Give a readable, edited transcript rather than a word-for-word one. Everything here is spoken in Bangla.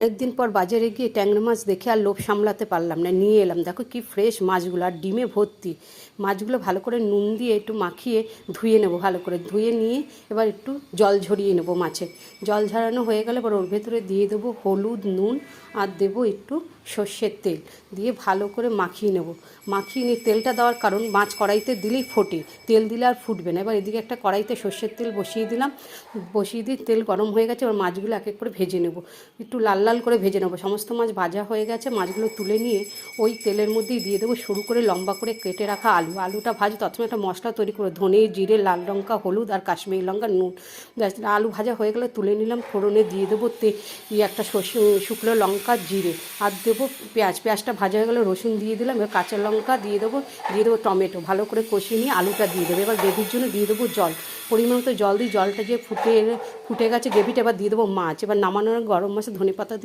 একদিন পর বাজারে গিয়ে ট্যাংরা মাছ দেখে আর লোভ সামলাতে পারলাম না, নিয়ে এলাম। দেখো কি ফ্রেশ মাছগুলো, আর ডিমে ভর্তি। মাছগুলো ভালো করে নুন দিয়ে একটু মাখিয়ে ধুয়ে নেবো, ভালো করে ধুয়ে নিয়ে এবার একটু জল ঝরিয়ে নেবো মাছে। জল ঝরানো হয়ে গেলে এবার ওর ভেতরে দিয়ে দেবো হলুদ, নুন, আর দেবো একটু সর্ষের তেল, দিয়ে ভালো করে মাখিয়ে নেব। মাখিয়ে নিয়ে তেলটা দেওয়ার কারণ, মাছ কড়াইতে দিলেই ফোটে, তেল দিলে আর ফুটবে না। এবার এদিকে একটা কড়াইতে সর্ষের তেল বসিয়ে দিলাম, বসিয়ে দিয়ে তেল গরম হয়ে গেছে। এবার মাছগুলো এক এক করে ভেজে নেব, একটু লাল লাল করে ভেজে নেবো। সমস্ত মাছ ভাজা হয়ে গেছে, মাছগুলো তুলে নিয়ে ওই তেলের মধ্যেই দিয়ে দেবো সরু করে লম্বা করে কেটে রাখা আলু। আলুটা ভাজি, ততক্ষণ একটা মশলা তৈরি করে, ধনে, জিরে, লাল লঙ্কা, হলুদ আর কাশ্মীরি লঙ্কা, নুন। ব্যাস, আলু ভাজা হয়ে গেলে তুলে নিলাম। ফোড়নে দিয়ে দেবো একটা শুকনো লঙ্কা, জিরে, আর দেবো পেঁয়াজ। পেঁয়াজটা ভাজা হয়ে গেলে রসুন দিয়ে দিলাম। এবার কাঁচা লঙ্কা দিয়ে দেবো টমেটো। ভালো করে কষিয়ে নিয়ে আলুটা দিয়ে দেবো। এবার গ্রেভির জন্য দিয়ে দেবো জল, পরিমাণ মতো জল দিই। জলটা যে ফুটে গেছে গ্রেভিটা, এবার দিয়ে দেবো মাছ। এবার নামানোর গরম মশলা, ধনে পাতা